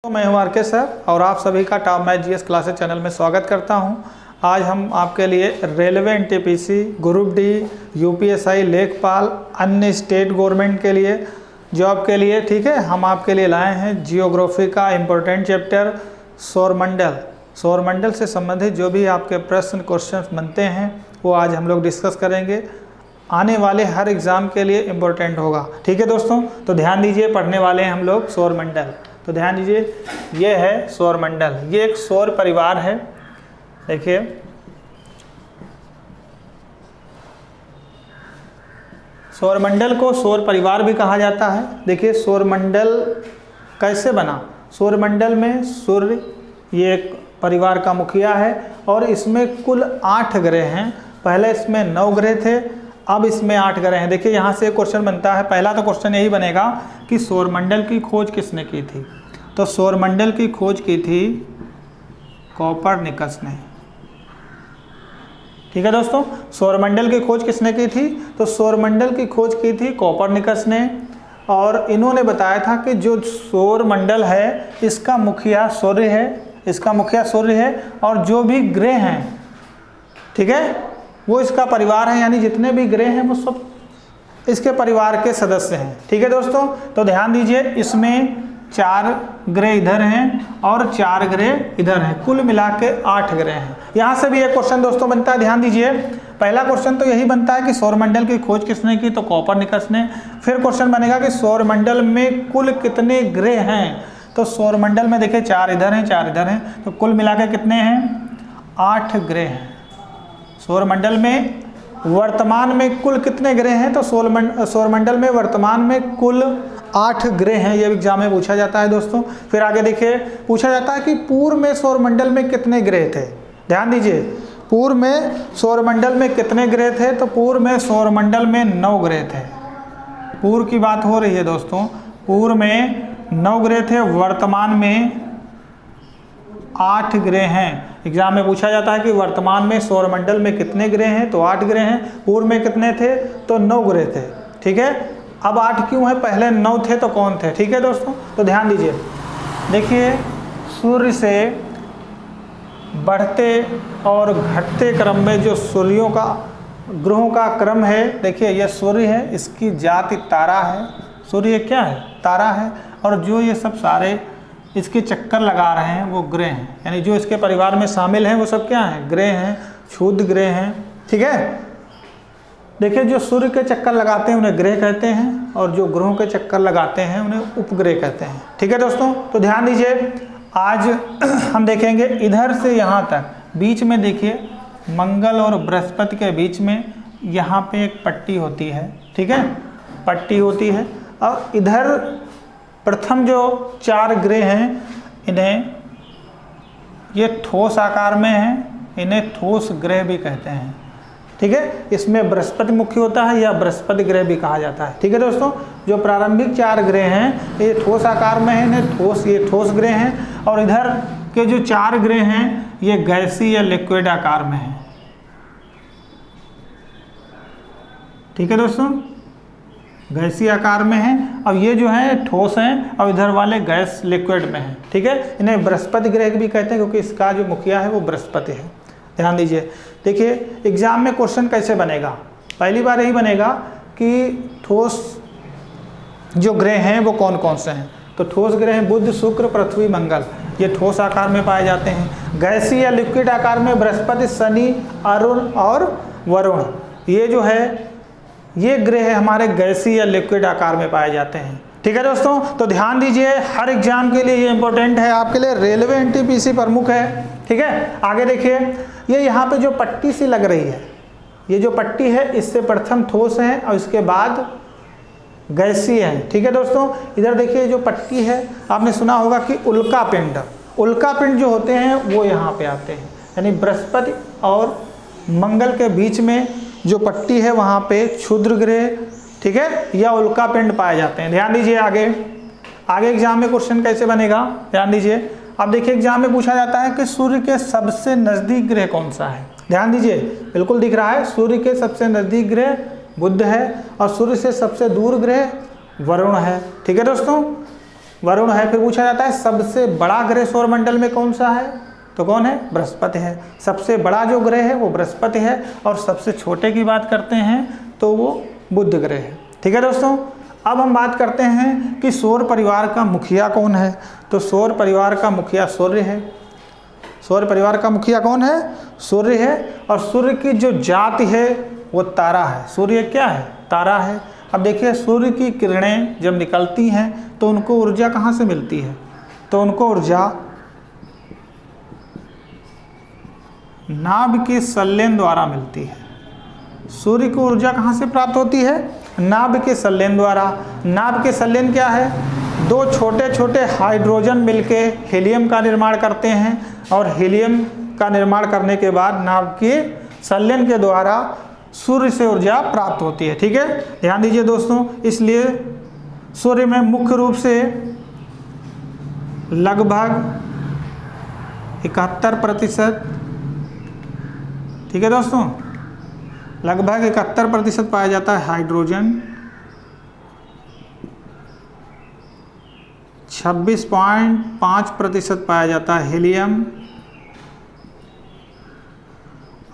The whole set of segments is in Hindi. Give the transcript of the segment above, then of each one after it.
तो मैं हूं आर.के. सर और आप सभी का top math GS classes channel में स्वागत करता हूं। आज हम आपके लिए railway NTPC, group D, UPSI, लेखपाल, अन्य स्टेट गवर्नमेंट के लिए जॉब के लिए, ठीक है, हम आपके लिए लाए हैं जियोग्राफी का इम्पोर्टेंट चैप्टर सौरमंडल। सौरमंडल से संबंधित जो भी आपके प्रश्न क्वेश्चन बनते हैं वो आज हम लोग डिस्कस करेंगे। आने वाले हर एग्ज़ाम के लिए इम्पोर्टेंट होगा, ठीक है दोस्तों। तो ध्यान दीजिए, पढ़ने वाले हैं हम लोग सौरमंडल। तो ध्यान दीजिए, ये है सौरमंडल, ये एक सौर परिवार है। देखिए, सौरमंडल को सौर परिवार भी कहा जाता है। देखिए सौरमंडल कैसे बना। सौरमंडल में सूर्य ये एक परिवार का मुखिया है और इसमें कुल 8 ग्रह हैं। पहले इसमें 9 ग्रह थे, अब इसमें 8 ग्रह हैं। देखिए यहाँ से क्वेश्चन बनता है, पहला तो क्वेश्चन यही बनेगा कि सौरमंडल की खोज किसने की थी। तो सौरमंडल की खोज की थी कोपरनिकस ने, ठीक है दोस्तों। सौरमंडल की खोज किसने की थी? तो सौरमंडल की खोज की थी कोपरनिकस ने और इन्होंने बताया था कि जो सौरमंडल है इसका मुखिया सूर्य है, इसका मुखिया सूर्य है और जो भी ग्रह हैं, ठीक है, वो इसका परिवार है, यानी जितने भी ग्रह हैं वो सब इसके परिवार के सदस्य हैं, ठीक है दोस्तों। तो ध्यान दीजिए, इसमें 4 ग्रह इधर हैं और 4 ग्रह इधर हैं, कुल मिला के 8 ग्रह हैं। यहाँ से भी एक क्वेश्चन दोस्तों बनता है, ध्यान दीजिए। पहला क्वेश्चन तो यही बनता है कि सौरमंडल की खोज किसने की, तो कोपरनिकस ने। फिर क्वेश्चन बनेगा कि सौरमंडल में कुल कितने ग्रह हैं। तो सौरमंडल में देखिए 4 इधर हैं, 4 इधर हैं, तो कुल मिला के कितने हैं? 8 ग्रह हैं। सौरमंडल में वर्तमान में कुल कितने ग्रह हैं? तो सौरमंडल में वर्तमान में कुल 8 ग्रह हैं। ये एग्जाम में पूछा जाता है दोस्तों। फिर आगे देखिए, पूछा जाता है कि पूर्व में सौरमंडल में कितने ग्रह थे। ध्यान दीजिए, पूर्व में सौरमंडल में कितने ग्रह थे? तो पूर्व में सौरमंडल में 9 ग्रह थे। पूर्व की बात हो रही है दोस्तों, पूर्व में 9 ग्रह थे, वर्तमान में 8 ग्रह हैं। एग्जाम में पूछा जाता है कि वर्तमान में सौरमंडल में कितने ग्रह हैं, तो 8 ग्रह हैं। पूर्व में कितने थे? तो 9 ग्रह थे, ठीक है। अब 8 क्यों है? पहले 9 थे तो कौन थे, ठीक है दोस्तों। तो ध्यान दीजिए, देखिए सूर्य से बढ़ते और घटते क्रम में जो सूर्यों का ग्रहों का क्रम है, देखिए यह सूर्य है, इसकी जाति तारा है। सूर्य क्या है? तारा है। और जो ये सब सारे इसके चक्कर लगा रहे हैं वो ग्रह हैं, यानी जो इसके परिवार में शामिल हैं वो सब क्या हैं? ग्रह हैं, क्षुद्र ग्रह हैं, ठीक है। देखिए जो सूर्य के चक्कर लगाते हैं उन्हें ग्रह कहते हैं और जो ग्रहों के चक्कर लगाते हैं उन्हें उपग्रह कहते हैं, ठीक है दोस्तों। तो ध्यान दीजिए, आज हम देखेंगे इधर से यहाँ तक, बीच में देखिए मंगल और बृहस्पति के बीच में यहाँ पे एक पट्टी होती है, ठीक है, पट्टी होती है। और इधर प्रथम जो 4 ग्रह हैं इन्हें ये ठोस आकार में हैं, इन्हें ठोस ग्रह भी कहते हैं, ठीक है। इसमें बृहस्पति मुख्य होता है या बृहस्पति ग्रह भी कहा जाता है, ठीक है दोस्तों। जो प्रारंभिक 4 ग्रह हैं ये ठोस आकार में हैं, ये ठोस ग्रह हैं। और इधर के जो 4 ग्रह हैं ये गैसीय या लिक्विड आकार में हैं, ठीक है दोस्तों, गैसीय आकार में हैं। और ये जो है ठोस हैं और इधर वाले गैस लिक्विड में हैं, ठीक है। इन्हें बृहस्पति ग्रह भी कहते हैं क्योंकि इसका जो मुखिया है वो बृहस्पति है। ध्यान दीजिए, देखिए एग्जाम में क्वेश्चन कैसे बनेगा। पहली बार यही बनेगा कि ठोस जो ग्रह हैं वो कौन कौन से हैं। तो ठोस ग्रह हैं बुध, शुक्र, पृथ्वी, मंगल, ये ठोस आकार में पाए जाते हैं। गैसीय या लिक्विड आकार में बृहस्पति, शनि, अरुण और वरुण, ये जो है ये ग्रह हमारे गैसीय या लिक्विड आकार में पाए जाते हैं, ठीक है दोस्तों। तो ध्यान दीजिए, हर एग्जाम के लिए ये इंपॉर्टेंट है आपके लिए, रेलवे एनटीपीसी प्रमुख है, ठीक है। आगे देखिए, ये यहाँ पे जो पट्टी सी लग रही है, ये जो पट्टी है इससे प्रथम ठोस है और इसके बाद गैसीय है, ठीक है दोस्तों। इधर देखिए जो पट्टी है, आपने सुना होगा कि उल्का पिंड, उल्का पिंड जो होते हैं वो यहाँ पे आते हैं, यानी बृहस्पति और मंगल के बीच में जो पट्टी है वहाँ पे क्षुद्र ग्रह, ठीक है, या उल्का पिंड पाए जाते हैं। ध्यान दीजिए, आगे एग्जाम में क्वेश्चन कैसे बनेगा, ध्यान दीजिए। अब देखिए एग्जाम में पूछा जाता है कि सूर्य के सबसे नज़दीक ग्रह कौन सा है। ध्यान दीजिए, बिल्कुल दिख रहा है, सूर्य के सबसे नज़दीक ग्रह बुध है और सूर्य से सबसे दूर ग्रह वरुण है, ठीक है दोस्तों। वरुण है। फिर पूछा जाता है सबसे बड़ा ग्रह सौरमंडल में कौन सा है, तो कौन है, बृहस्पति है। सबसे बड़ा जो ग्रह है वो बृहस्पति है, और सबसे छोटे की बात करते हैं तो वो बुध ग्रह है। ठीक है दोस्तों, अब हम बात करते हैं कि सौर परिवार का मुखिया कौन है। तो सौर परिवार का मुखिया सूर्य है। सौर परिवार का मुखिया कौन है, सूर्य है। और सूर्य की जो जाति है वो तारा है। सूर्य क्या है, तारा है। अब देखिए सूर्य की किरणें जब निकलती हैं तो उनको ऊर्जा कहाँ से मिलती है, तो उनको ऊर्जा नाभ के संलयन द्वारा मिलती है। सूर्य को ऊर्जा कहाँ से प्राप्त होती है, नाभ के संलयन द्वारा। नाभ के संलयन क्या है, दो छोटे छोटे हाइड्रोजन मिलके हीलियम का निर्माण करते हैं, और हीलियम का निर्माण करने के बाद नाभ के संलयन के द्वारा सूर्य से ऊर्जा प्राप्त होती है। ठीक है, ध्यान दीजिए दोस्तों। इसलिए सूर्य में मुख्य रूप से लगभग 71%, ठीक है दोस्तों, लगभग 71% पाया जाता है हाइड्रोजन, 26.5% पाया जाता है हीलियम,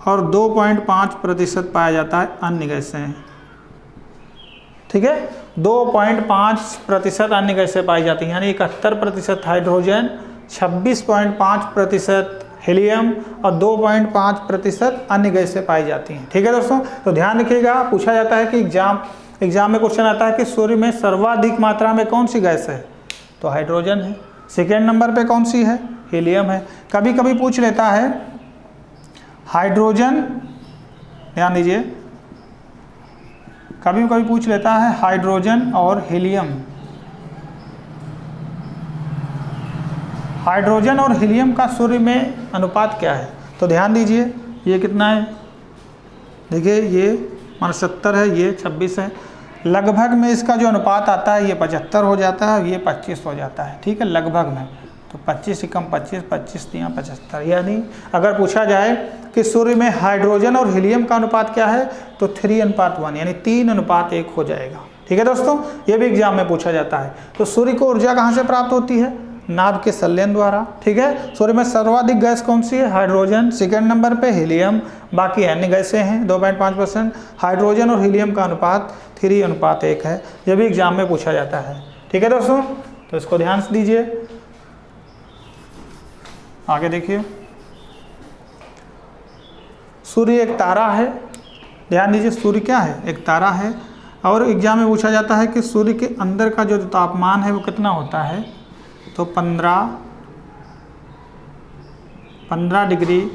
और 2.5% पाया जाता है अन्य गैसें। ठीक है, 2.5% अन्य गैसें पाई जाती हैं, यानी 71% हाइड्रोजन, 26.5% हीलियम और 2.5% अन्य गैसें पाई जाती हैं। ठीक है दोस्तों, तो ध्यान रखिएगा, पूछा जाता है कि एग्जाम में क्वेश्चन आता है कि सूर्य में सर्वाधिक मात्रा में कौन सी गैस है, तो हाइड्रोजन है। सेकेंड नंबर पे कौन सी है, हीलियम है। कभी कभी पूछ लेता है हाइड्रोजन, ध्यान दीजिए, कभी कभी पूछ लेता है हाइड्रोजन और हीलियम। हाइड्रोजन और हीलियम का सूर्य में अनुपात क्या है, तो ध्यान दीजिए, ये कितना है, देखिए ये 70 है, ये 26 है। लगभग में इसका जो अनुपात आता है ये 75 हो जाता है, ये 25 हो जाता है। ठीक है, लगभग में, तो 25 से कम 25, 25 या 75। यानी अगर पूछा जाए कि सूर्य में हाइड्रोजन और हीलियम का अनुपात क्या है, तो 3:1, यानी 3:1 हो जाएगा। ठीक है दोस्तों, ये भी एग्जाम में पूछा जाता है। तो सूर्य को ऊर्जा कहाँ से प्राप्त होती है, नाभ के संलयन द्वारा। ठीक है, सूर्य में सर्वाधिक गैस कौन सी है, हाइड्रोजन, सेकेंड नंबर पे हीलियम, बाकी अन्य गैसें हैं 2.5%। हाइड्रोजन और हीलियम का अनुपात 3:1 है। यह भी एग्जाम में पूछा जाता है। ठीक है दोस्तों, तो इसको ध्यान से दीजिए। आगे देखिए, सूर्य एक तारा है। ध्यान दीजिए, सूर्य क्या है, एक तारा है। और एग्जाम में पूछा जाता है कि सूर्य के अंदर का जो तापमान है वो कितना होता है, तो 15 डिग्री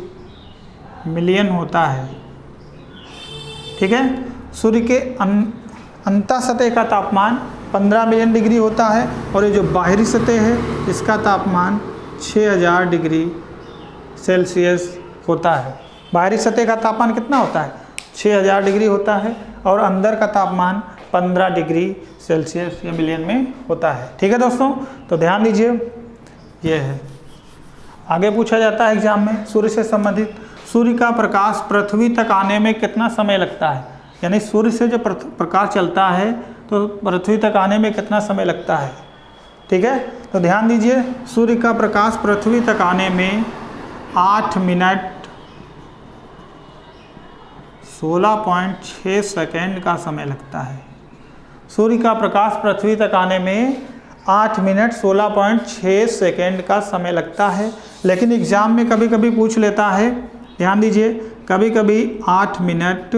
मिलियन होता है। ठीक है, सूर्य के अंतः सतह का तापमान 15 मिलियन डिग्री होता है, और ये जो बाहरी सतह है इसका तापमान 6000 डिग्री सेल्सियस होता है। बाहरी सतह का तापमान कितना होता है, 6000 डिग्री होता है, और अंदर का तापमान 15 डिग्री सेल्सियस या मिलियन में होता है। ठीक है दोस्तों, तो ध्यान दीजिए, ये है। आगे पूछा जाता है एग्जाम में सूर्य से संबंधित, सूर्य का प्रकाश पृथ्वी तक आने में कितना समय लगता है, यानी सूर्य से जो प्रकाश चलता है तो पृथ्वी तक आने में कितना समय लगता है। ठीक है, तो ध्यान दीजिए, सूर्य का प्रकाश पृथ्वी तक आने में 8 मिनट 16.6 सेकेंड का समय लगता है। सूर्य का प्रकाश पृथ्वी तक आने में 8 मिनट 16.6 सेकेंड का समय लगता है। लेकिन एग्जाम में कभी कभी पूछ लेता है, ध्यान दीजिए, कभी कभी 8 मिनट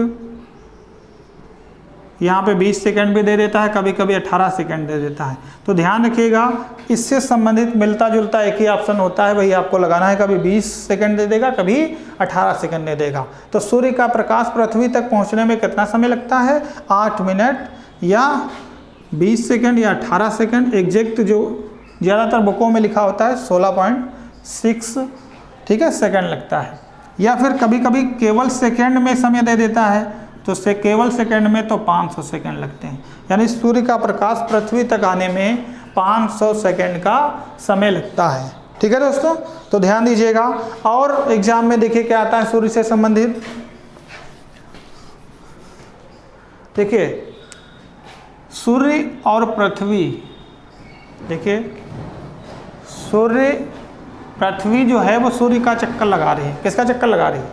यहाँ पे 20 सेकेंड भी दे देता है, कभी कभी 18 सेकेंड दे देता है। तो ध्यान रखिएगा, इससे संबंधित मिलता जुलता एक ही ऑप्शन होता है, वही आपको लगाना है। कभी 20 सेकेंड दे देगा, कभी 18 सेकेंड दे देगा। तो सूर्य का प्रकाश पृथ्वी तक पहुँचने में कितना समय लगता है, 8 मिनट या 20 सेकेंड या 18 सेकेंड। एग्जैक्ट जो ज़्यादातर बुकों में लिखा होता है 16.6, ठीक है, सेकेंड लगता है। या फिर कभी कभी केवल सेकेंड में समय दे देता है, तो केवल सेकेंड में तो 500 सेकेंड लगते हैं। यानी सूर्य का प्रकाश पृथ्वी तक आने में 500 सेकेंड का समय लगता है। ठीक है दोस्तों, तो ध्यान दीजिएगा। और एग्जाम में देखिए क्या आता है सूर्य से संबंधित, देखिए सूर्य और पृथ्वी देखिए सूर्य, पृथ्वी जो है वो सूर्य का चक्कर लगा रही है। किसका चक्कर लगा रही है?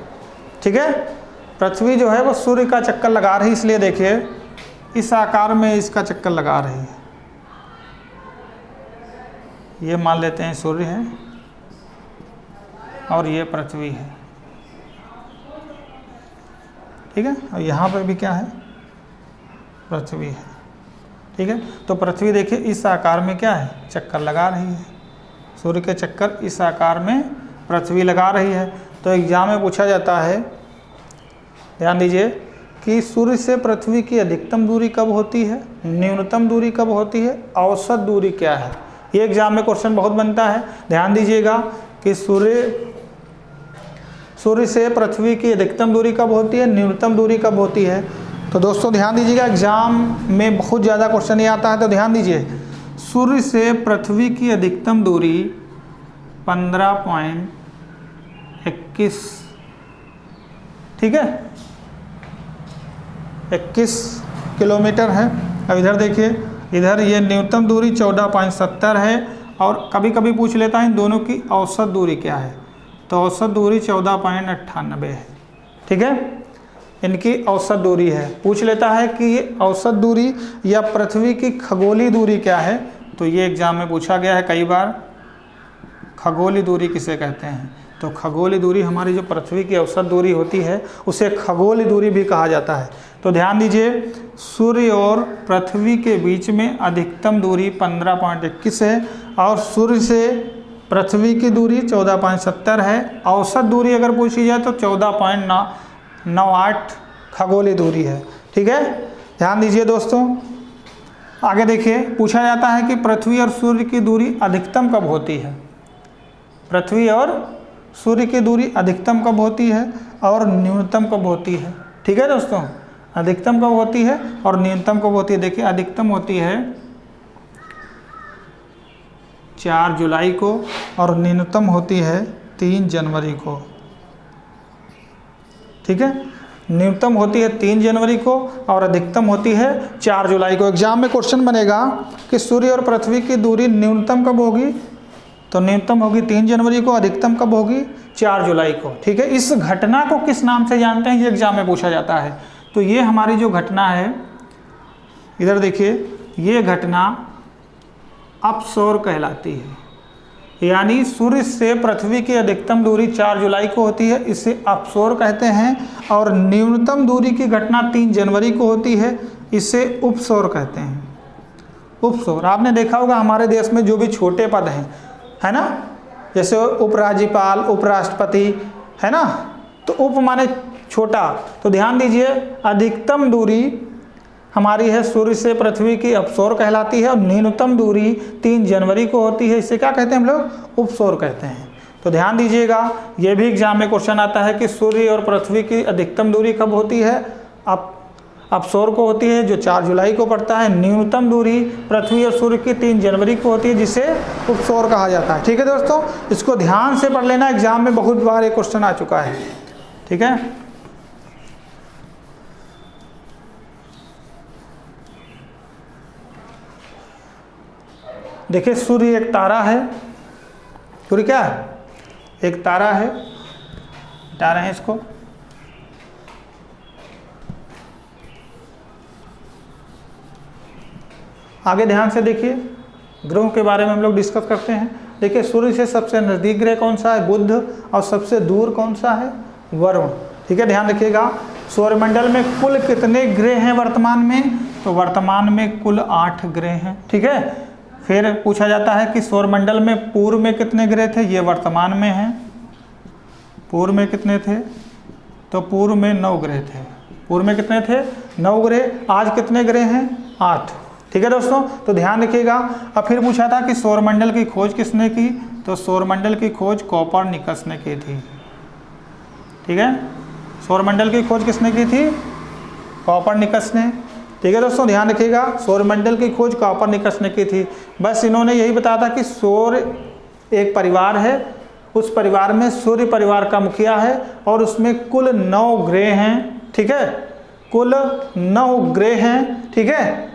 ठीक है, पृथ्वी जो है वो सूर्य का चक्कर लगा रही है, इसलिए देखिए इस आकार में इसका चक्कर लगा रही है। ये मान लेते हैं सूर्य है और ये पृथ्वी है। ठीक है, और यहाँ पर भी क्या है? पृथ्वी है। ठीक है, तो पृथ्वी देखिए इस आकार में क्या है? चक्कर लगा रही है। सूर्य के चक्कर इस आकार में पृथ्वी लगा रही है। तो एग्जाम में पूछा जाता है, ध्यान दीजिए, कि सूर्य से पृथ्वी की अधिकतम दूरी कब होती है, न्यूनतम दूरी कब होती है, औसत दूरी क्या है। ये एग्जाम में क्वेश्चन बहुत बनता है। ध्यान दीजिएगा कि सूर्य से पृथ्वी की अधिकतम दूरी कब होती है, न्यूनतम दूरी कब होती है। तो दोस्तों ध्यान दीजिएगा, एग्जाम में बहुत ज़्यादा क्वेश्चन ये आता है। तो ध्यान दीजिए, सूर्य से पृथ्वी की अधिकतम दूरी 15.21, ठीक है, 21 किलोमीटर है। अब इधर देखिए, इधर ये न्यूनतम दूरी 14.70 है, और कभी कभी पूछ लेता है इन दोनों की औसत दूरी क्या है। तो औसत दूरी 14.98 है। ठीक है, इनकी औसत दूरी है। पूछ लेता है कि ये औसत दूरी या पृथ्वी की खगोलीय दूरी क्या है। तो ये एग्जाम में पूछा गया है कई बार, खगोलीय दूरी किसे कहते हैं। तो खगोलीय दूरी, हमारी जो पृथ्वी की औसत दूरी होती है उसे खगोलीय दूरी भी कहा जाता है। तो ध्यान दीजिए, सूर्य और पृथ्वी के बीच में अधिकतम दूरी 15.21 है, और सूर्य से पृथ्वी की दूरी 14.70 है। औसत दूरी अगर पूछी जाए तो 14.98 खगोलीय दूरी है। ठीक है, ध्यान दीजिए दोस्तों। आगे देखिए, पूछा जाता है कि पृथ्वी और सूर्य की दूरी अधिकतम कब होती है। पृथ्वी और सूर्य की दूरी अधिकतम कब होती है और न्यूनतम कब होती है। ठीक है दोस्तों, अधिकतम कब होती है और न्यूनतम कब होती है। देखिए, अधिकतम होती है 4 जुलाई को और न्यूनतम होती है 3 जनवरी को। ठीक है, न्यूनतम होती है 3 जनवरी को और अधिकतम होती है 4 जुलाई को। एग्जाम में क्वेश्चन बनेगा कि सूर्य और पृथ्वी की दूरी न्यूनतम कब होगी। तो न्यूनतम होगी 3 जनवरी को, अधिकतम कब होगी 4 जुलाई को। ठीक है, इस घटना को किस नाम से जानते हैं, ये एग्जाम में पूछा जाता है। तो ये हमारी जो घटना है, इधर देखिए, ये घटना अपसौर कहलाती है। यानी सूर्य से पृथ्वी की अधिकतम दूरी 4 जुलाई को होती है, इसे अपसौर कहते हैं। और न्यूनतम दूरी की घटना 3 जनवरी को होती है, इसे उपसौर कहते हैं। उपसौर, आपने देखा होगा हमारे देश में जो भी छोटे पद हैं, है ना, जैसे उपराज्यपाल, उपराष्ट्रपति, है ना, तो उप माने छोटा। तो ध्यान दीजिए, अधिकतम दूरी हमारी है सूर्य से पृथ्वी की अपसौर कहलाती है, और न्यूनतम दूरी 3 जनवरी को होती है, इसे क्या कहते हैं हम लोग, उपसौर कहते हैं। तो ध्यान दीजिएगा, ये भी एग्जाम में क्वेश्चन आता है कि सूर्य और पृथ्वी की अधिकतम दूरी कब होती है, अपसौर को होती है, जो 4 जुलाई को पड़ता है। न्यूनतम दूरी पृथ्वी और सूर्य की 3 जनवरी को होती है, जिसे उपसौर कहा जाता है। ठीक है दोस्तों, इसको ध्यान से पढ़ लेना, एग्जाम में बहुत बार ये क्वेश्चन आ चुका है। ठीक है, देखिए, सूर्य एक तारा है। सूर्य क्या है, एक तारा है। हटा रहे हैं इसको। आगे ध्यान से देखिए, ग्रहों के बारे में हम लोग डिस्कस करते हैं। देखिए, सूर्य से सबसे नज़दीक ग्रह कौन सा है, बुध, और सबसे दूर कौन सा है, वरुण। ठीक है, ध्यान रखिएगा। सौरमंडल में कुल कितने ग्रह हैं वर्तमान में, तो वर्तमान में कुल 8 ग्रह हैं। ठीक है, फिर पूछा जाता है कि सौरमंडल में पूर्व में कितने ग्रह थे, ये वर्तमान में हैं। पूर्व में कितने थे, तो पूर्व में 9 ग्रह थे। पूर्व में कितने थे, 9 ग्रह। आज कितने ग्रह हैं, 8। ठीक है दोस्तों, तो ध्यान रखिएगा। अब फिर पूछा था कि सौरमंडल की खोज किसने की, तो सौरमंडल की खोज कोपरनिकस ने की थी। ठीक है, सौरमंडल की खोज किसने की थी, कोपरनिकस ने। ठीक है दोस्तों, ध्यान रखिएगा, सौरमंडल की खोज कोपरनिकस ने की थी। बस इन्होंने यही बताया था कि सौर एक परिवार है, उस परिवार में सूर्य परिवार का मुखिया है, और उसमें कुल 9 ग्रह हैं। ठीक है, कुल 9 ग्रह हैं। ठीक है,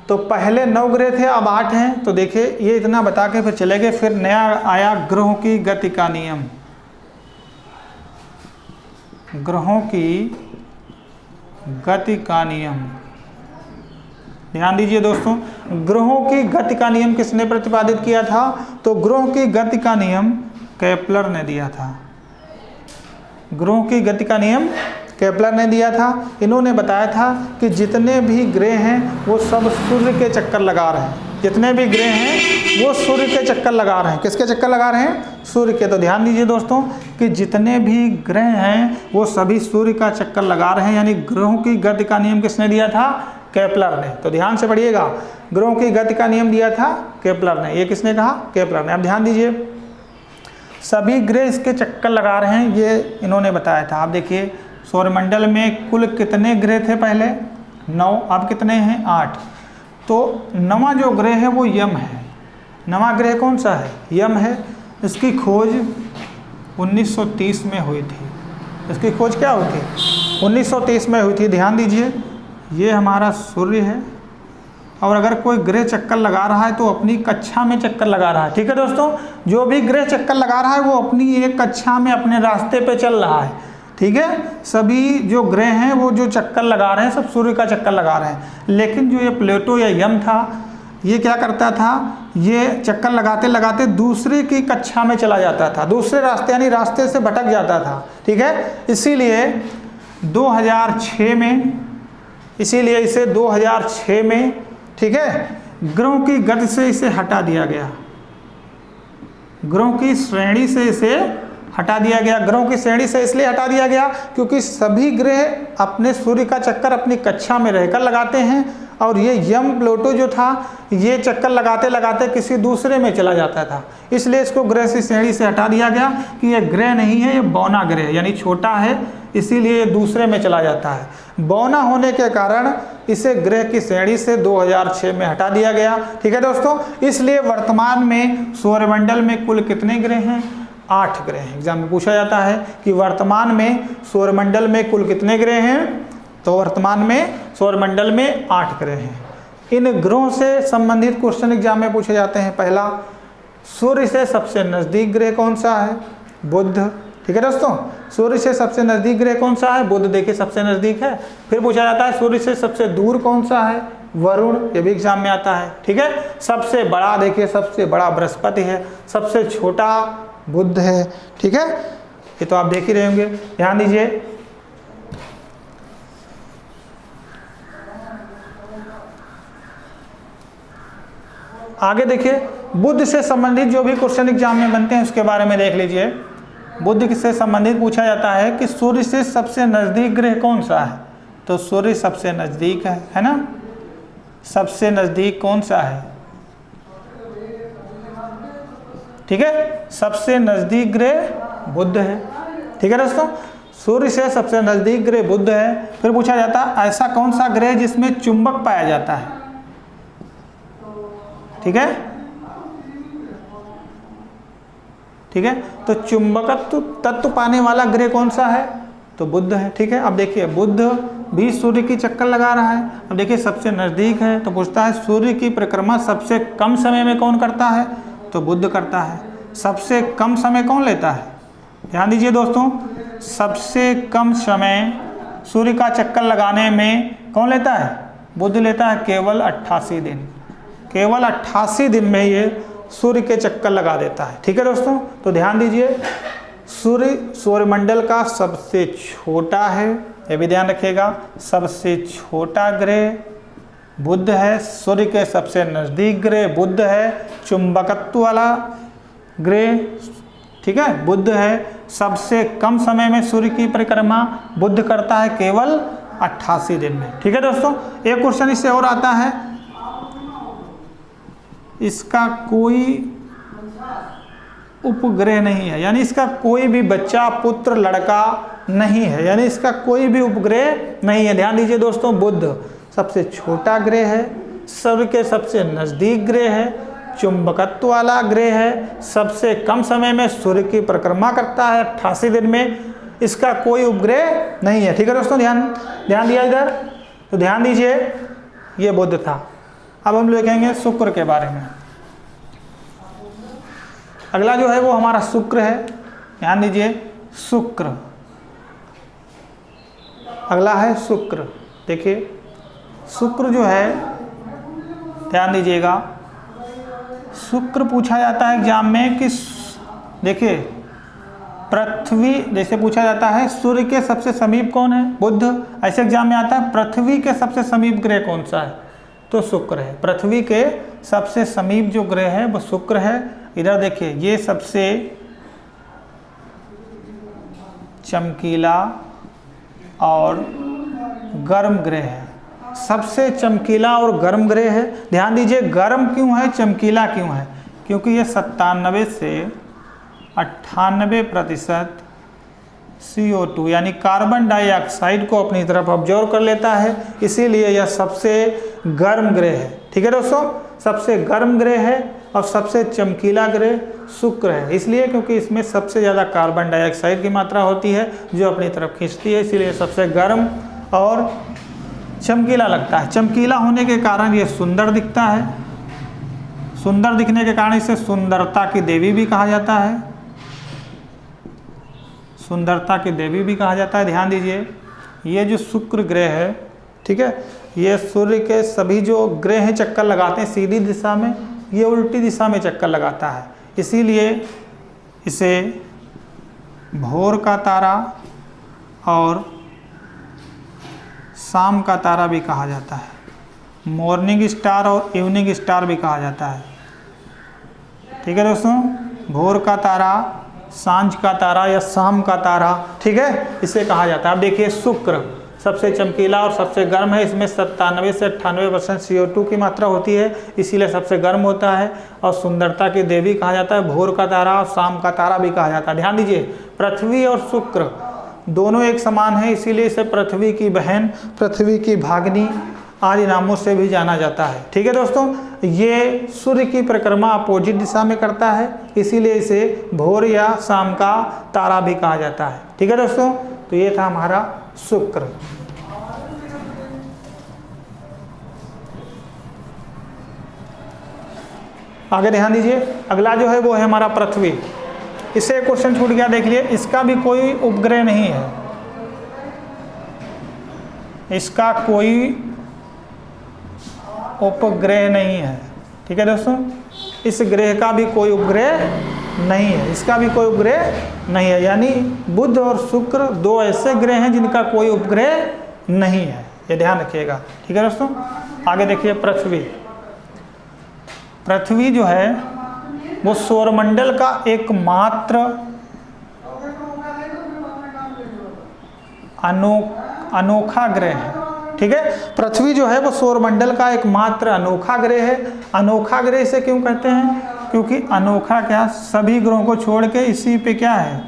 तो तो पहले 9 ग्रह थे, अब 8 हैं। तो देखिए ये इतना बता के फिर चले गए। फिर नया आया ग्रहों की गति का नियम। ग्रहों की गति का नियम, ध्यान दीजिए दोस्तों, ग्रहों की गति का नियम किसने प्रतिपादित किया था? तो ग्रहों की गति का नियम केपलर ने दिया था। ग्रहों की गति का नियम केपलर ने दिया था। इन्होंने बताया था कि जितने भी ग्रह हैं वो सब सूर्य के चक्कर लगा रहे हैं। जितने भी ग्रह हैं वो सूर्य के चक्कर लगा रहे हैं। किसके चक्कर लगा रहे हैं? सूर्य के। तो ध्यान दीजिए दोस्तों कि जितने भी ग्रह हैं वो सभी सूर्य का चक्कर लगा रहे हैं। यानी ग्रहों की गति का नियम किसने दिया था? केपलर ने। तो ध्यान से पढ़िएगा, ग्रहों की गति का नियम दिया था केपलर ने। ये किसने कहा? केपलर ने। अब ध्यान दीजिए, सभी ग्रह इसके चक्कर लगा रहे हैं, ये इन्होंने बताया था। आप देखिए सौरमंडल में कुल कितने ग्रह थे? पहले 9, अब कितने हैं? 8। तो 9वां जो ग्रह है वो यम है। 9वां ग्रह कौन सा है? यम है। इसकी खोज 1930 में हुई थी। इसकी खोज क्या हुई थी? 1930 में हुई थी। ध्यान दीजिए, ये हमारा सूर्य है और अगर कोई ग्रह चक्कर लगा रहा है तो अपनी कक्षा में चक्कर लगा रहा है। ठीक है दोस्तों, जो भी ग्रह चक्कर लगा रहा है वो अपनी एक कक्षा में अपने रास्ते पे चल रहा है। ठीक है, सभी जो ग्रह हैं वो जो चक्कर लगा रहे हैं सब सूर्य का चक्कर लगा रहे हैं। लेकिन जो ये प्लूटो या यम था, ये क्या करता था? ये चक्कर लगाते लगाते दूसरे की कक्षा में चला जाता था, दूसरे रास्ते यानी रास्ते से भटक जाता था। ठीक है, इसीलिए 2006 में, इसीलिए इसे 2006 में, ठीक है, ग्रहों की गति से इसे हटा दिया गया। ग्रहों की श्रेणी से इसे हटा दिया गया। ग्रहों की श्रेणी से इसलिए हटा दिया गया क्योंकि सभी ग्रह अपने सूर्य का चक्कर अपनी कक्षा में रहकर लगाते हैं और ये यम प्लूटो जो था ये चक्कर लगाते लगाते किसी दूसरे में चला जाता था। इसलिए इसको ग्रह की श्रेणी से हटा दिया गया कि ये ग्रह नहीं है, ये बौना ग्रह यानी छोटा है, इसीलिए ये दूसरे में चला जाता है। बौना होने के कारण इसे ग्रह की श्रेणी से 2006 में हटा दिया गया। ठीक है दोस्तों, इसलिए वर्तमान में सौरमंडल में कुल कितने ग्रह हैं? 8 ग्रह हैं। एग्जाम में पूछा जाता है कि वर्तमान में सौरमंडल में कुल कितने ग्रह हैं? तो वर्तमान में सौरमंडल में 8 ग्रह हैं। इन ग्रहों से संबंधित क्वेश्चन एग्जाम में पूछे जाते हैं। पहला, सूर्य से सबसे नजदीक ग्रह कौन सा है? बुध। ठीक है दोस्तों, सूर्य से सबसे नजदीक ग्रह कौन सा है? बुध। देखिए सबसे नजदीक है। फिर पूछा जाता है सूर्य से सबसे दूर कौन सा है? वरुण। ये भी एग्जाम में आता है। ठीक है, सबसे बड़ा, देखिए सबसे बड़ा बृहस्पति है, सबसे छोटा बुध है। ठीक है, ये तो आप देख ही रहे होंगे। ध्यान दीजिए, आगे देखिए, बुध से संबंधित जो भी क्वेश्चन एग्जाम में बनते हैं उसके बारे में देख लीजिए। बुध से संबंधित पूछा जाता है कि सूर्य से सबसे नजदीक ग्रह कौन सा है? तो सूर्य सबसे नजदीक है ना? सबसे नजदीक कौन सा है? ठीक है, सबसे नजदीक ग्रह बुध है। ठीक है दोस्तों, सूर्य से सबसे नजदीक ग्रह बुध है। फिर पूछा जाता है ऐसा कौन सा ग्रह जिसमें चुंबक पाया जाता है? ठीक है, ठीक है, तो चुंबकत्व तत्व पाने वाला ग्रह कौन सा है? तो बुध है। ठीक है, अब देखिए बुध भी सूर्य की चक्कर लगा रहा है। अब देखिए सबसे नजदीक है तो पूछता है सूर्य की परिक्रमा सबसे कम समय में कौन करता है? तो बुध करता है। सबसे कम समय कौन लेता है? ध्यान दीजिए दोस्तों, सबसे कम समय सूर्य का चक्कर लगाने में कौन लेता है? बुध लेता है। केवल 88 दिन, केवल 88 दिन में ये सूर्य के चक्कर लगा देता है। ठीक है दोस्तों, तो ध्यान दीजिए, सूर्य सौरमंडल का सबसे छोटा है, ये भी ध्यान रखिएगा। सबसे छोटा ग्रह बुध है। सूर्य के सबसे नजदीक ग्रह बुध है। चुंबकत्व वाला ग्रह, ठीक है, बुध है। सबसे कम समय में सूर्य की परिक्रमा बुध करता है, केवल 88 दिन में। ठीक है दोस्तों, एक क्वेश्चन इससे और आता है, इसका कोई उपग्रह नहीं है, यानी इसका कोई भी बच्चा, पुत्र, लड़का नहीं है, यानी इसका कोई भी उपग्रह नहीं है। ध्यान दीजिए दोस्तों, बुध सबसे छोटा ग्रह है, सूर्य के सबसे नजदीक ग्रह है, चुंबकत्व वाला ग्रह है, सबसे कम समय में सूर्य की परिक्रमा करता है 88 दिन में, इसका कोई उपग्रह नहीं है। ठीक है दोस्तों, ध्यान दिया इधर, तो ध्यान दीजिए, ये बुध था। अब हम लिखेंगे शुक्र के बारे में। अगला जो है वो हमारा शुक्र है, ध्यान दीजिए शुक्र। अगला है शुक्र। देखिए शुक्र जो है, ध्यान दीजिएगा, शुक्र पूछा जाता है एग्जाम में कि देखिए पृथ्वी, जैसे पूछा जाता है सूर्य के सबसे समीप कौन है, बुध। ऐसे एग्जाम में आता है पृथ्वी के सबसे समीप ग्रह कौन सा है, तो शुक्र है। पृथ्वी के सबसे समीप जो ग्रह है वो शुक्र है। इधर देखिए ये सबसे चमकीला और गर्म ग्रह है, सबसे चमकीला और गर्म ग्रह है। ध्यान दीजिए गर्म क्यों है, चमकीला क्यों है, क्योंकि ये 97 से 98% CO2 यानी कार्बन डाइऑक्साइड को अपनी तरफ ऑब्जर्व कर लेता है, इसीलिए यह सबसे गर्म ग्रह है। ठीक है दोस्तों, सबसे गर्म ग्रह है और सबसे चमकीला ग्रह शुक्र है, इसलिए क्योंकि इसमें सबसे ज़्यादा कार्बन डाइऑक्साइड की मात्रा होती है जो अपनी तरफ खींचती है, इसीलिए सबसे गर्म और चमकीला लगता है। चमकीला होने के कारण ये सुंदर दिखता है, सुंदर दिखने के कारण इसे सुंदरता की देवी भी कहा जाता है, सुंदरता की देवी भी कहा जाता है। ध्यान दीजिए ये जो शुक्र ग्रह है, ठीक है, ये सूर्य के सभी जो ग्रह हैं चक्कर लगाते हैं सीधी दिशा में, ये उल्टी दिशा में चक्कर लगाता है, इसीलिए इसे भोर का तारा और शाम का तारा भी कहा जाता है, मॉर्निंग स्टार और इवनिंग स्टार भी कहा जाता है। ठीक है दोस्तों, भोर का तारा, सांझ का तारा या शाम का तारा, ठीक है, इसे कहा जाता है। अब देखिए शुक्र सबसे चमकीला और सबसे गर्म है, इसमें 97 से 98% CO2 की मात्रा होती है, इसीलिए सबसे गर्म होता है और सुंदरता की देवी कहा जाता है। भोर का तारा और शाम का तारा भी कहा जाता है। ध्यान दीजिए पृथ्वी और शुक्र दोनों एक समान है, इसीलिए इसे पृथ्वी की बहन, पृथ्वी की भागनी आदि नामों से भी जाना जाता है। ठीक है दोस्तों, ये सूर्य की परिक्रमा अपोजिट दिशा में करता है, इसीलिए इसे भोर या शाम का तारा भी कहा जाता है। ठीक है दोस्तों, तो ये था हमारा शुक्र। आगे ध्यान दीजिए, अगला जो है वो है हमारा पृथ्वी। इससे एक क्वेश्चन छूट गया, देख लिए, इसका भी कोई उपग्रह नहीं है, इसका कोई उपग्रह नहीं है। ठीक है दोस्तों, इस ग्रह का भी कोई उपग्रह नहीं है, इसका भी कोई उपग्रह नहीं है, यानी बुध और शुक्र दो ऐसे ग्रह हैं जिनका कोई उपग्रह नहीं है, ये ध्यान रखिएगा। ठीक है दोस्तों, आगे देखिए पृथ्वी। पृथ्वी जो है वो सौरमंडल का एकमात्र अनोखा ग्रह है। ठीक है, पृथ्वी जो है वो सौरमंडल का एकमात्र अनोखा ग्रह है। अनोखा ग्रह इसे क्यों कहते हैं, क्योंकि अनोखा क्या, सभी ग्रहों को छोड़ के इसी पे क्या है,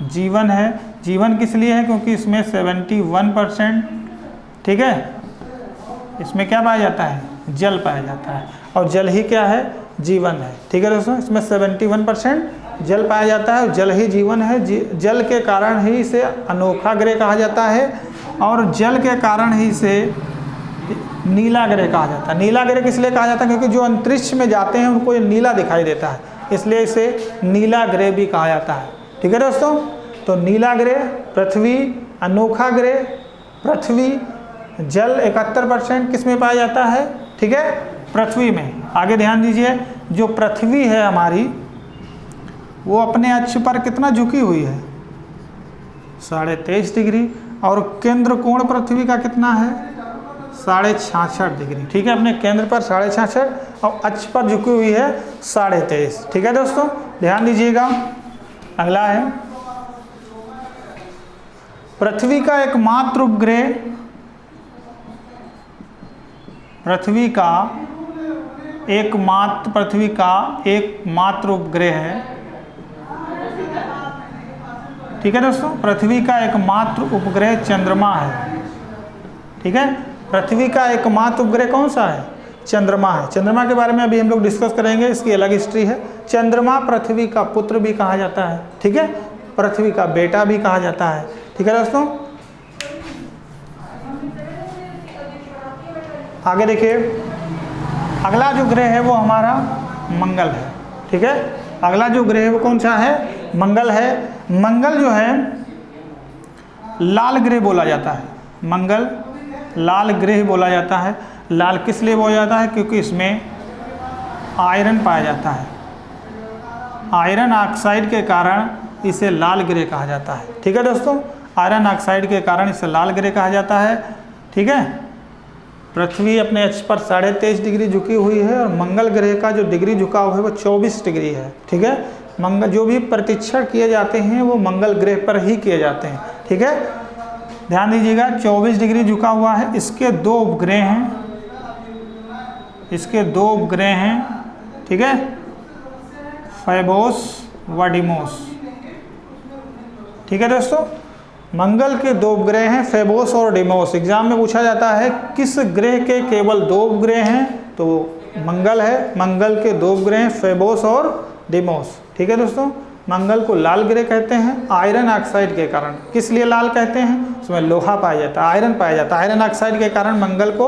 जीवन है। जीवन किस लिए है, क्योंकि इसमें 71%, ठीक है, इसमें क्या पाया जाता है, जल पाया जाता है, और जल ही क्या है, जीवन है। ठीक है दोस्तों, इसमें 71% जल पाया जाता है, जल ही जीवन है। जल के कारण ही इसे अनोखा ग्रह कहा जाता है, और जल के कारण ही इसे नीला ग्रह कहा जाता है। नीला ग्रह किस लिए कहा जाता है, क्योंकि जो अंतरिक्ष में जाते हैं उनको ये नीला दिखाई देता है, इसलिए इसे नीला ग्रह भी कहा जाता है। ठीक है दोस्तों, तो नीला ग्रह, पृथ्वी, अनोखा ग्रह, पृथ्वी, जल 71% किस में पाया जाता है, ठीक है, पृथ्वी में। आगे ध्यान दीजिए, जो पृथ्वी है हमारी वो अपने अक्ष पर कितना झुकी हुई है, 23.5 डिग्री, और केंद्र कोण पृथ्वी का कितना है, 66.5 डिग्री। ठीक है, अपने केंद्र पर 66.5 और अक्ष पर झुकी हुई है 23.5। ठीक है दोस्तों, ध्यान दीजिएगा। अगला है पृथ्वी का एकमात्र उपग्रह, पृथ्वी का एकमात्र उपग्रह है। ठीक है दोस्तों, पृथ्वी का एकमात्र उपग्रह चंद्रमा है। ठीक है, पृथ्वी का एकमात्र उपग्रह कौन सा है, चंद्रमा है। चंद्रमा के बारे में अभी हम लोग डिस्कस करेंगे, इसकी अलग हिस्ट्री है। चंद्रमा पृथ्वी का पुत्र भी कहा जाता है, ठीक है, पृथ्वी का बेटा भी कहा जाता है। ठीक है दोस्तों, आगे देखिए अगला जो ग्रह है वो हमारा मंगल है। ठीक है, अगला जो ग्रह है वो कौन सा है? मंगल है। मंगल जो है लाल ग्रह बोला जाता है। मंगल लाल ग्रह बोला जाता है। लाल किस लिए बोला जाता है? क्योंकि इसमें आयरन पाया जाता है। आयरन ऑक्साइड के कारण इसे लाल ग्रह कहा जाता है। ठीक है दोस्तों, आयरन ऑक्साइड के कारण इसे लाल ग्रह कहा जाता है। ठीक है, पृथ्वी अपने अक्ष पर 23.5 डिग्री झुकी हुई है और मंगल ग्रह का जो डिग्री झुकाव है वो 24 डिग्री है। ठीक है, मंगल जो भी परीक्षण किए जाते हैं वो मंगल ग्रह पर ही किए जाते हैं। ठीक है, ध्यान दीजिएगा 24 डिग्री झुका हुआ है। इसके 2 उपग्रह हैं, इसके 2 उपग्रह हैं। ठीक है, फेबोस व डीमोस। ठीक है दोस्तों, मंगल के 2 उपग्रह हैं, फेबोस और डीमोस। एग्जाम में पूछा जाता है किस ग्रह के केवल 2 उपग्रह हैं, तो मंगल है। मंगल के 2 उपग्रह हैं, फेबोस और डीमोस। ठीक है दोस्तों, मंगल को लाल ग्रह कहते हैं आयरन ऑक्साइड के कारण। किस लिए लाल कहते हैं? उसमें लोहा पाया जाता है, आयरन पाया जाता है। आयरन ऑक्साइड के कारण मंगल को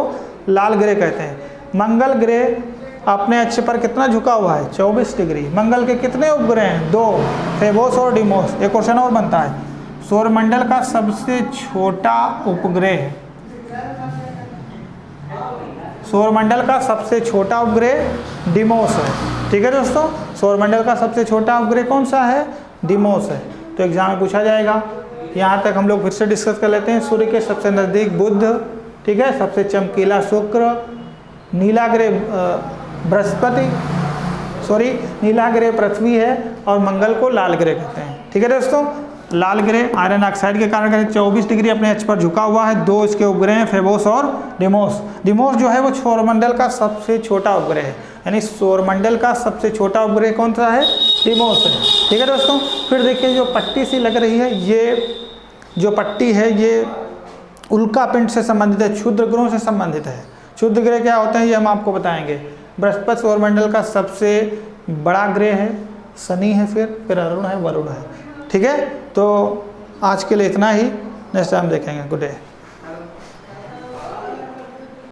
लाल ग्रह कहते हैं। मंगल ग्रह अपने अक्ष पर कितना झुका हुआ है? 24 डिग्री। मंगल के कितने उपग्रह हैं? 2, फेबोस और डीमोस। एक क्वेश्चन और बनता है, सौरमंडल का सबसे छोटा उपग्रह, सौरमंडल का सबसे छोटा उपग्रह डीमोस है। ठीक है दोस्तों, सौरमंडल का सबसे छोटा उपग्रह कौन सा है? डीमोस है। तो एग्जाम में पूछा जाएगा। यहाँ तक हम लोग फिर से डिस्कस कर लेते हैं। सूर्य के सबसे नज़दीक बुध, ठीक है, सबसे चमकीला शुक्र, नीला ग्रह बृहस्पति, नीला ग्रह पृथ्वी है और मंगल को लाल ग्रह कहते हैं। ठीक है दोस्तों, लाल ग्रह आयरन ऑक्साइड के कारण 24 डिग्री अपने अक्ष पर झुका हुआ है। 2 इसके उपग्रह हैं, फेबोस और डीमोस। डीमोस जो है वो सौरमंडल का सबसे छोटा उपग्रह है, यानी सौरमंडल का सबसे छोटा उपग्रह कौन सा है? डीमोस है। ठीक है दोस्तों, फिर देखिए जो पट्टी सी लग रही है, ये जो पट्टी है ये उल्का पिंड से संबंधित है, क्षुद्र ग्रहों से संबंधित है। क्षुद्र ग्रह क्या होते हैं ये हम आपको बताएंगे। बृहस्पति सौरमंडल का सबसे बड़ा ग्रह है, शनि है, फिर अरुण है, वरुण है। ठीक है, तो आज के लिए इतना ही। नेक्स्ट टाइम देखेंगे। Good day.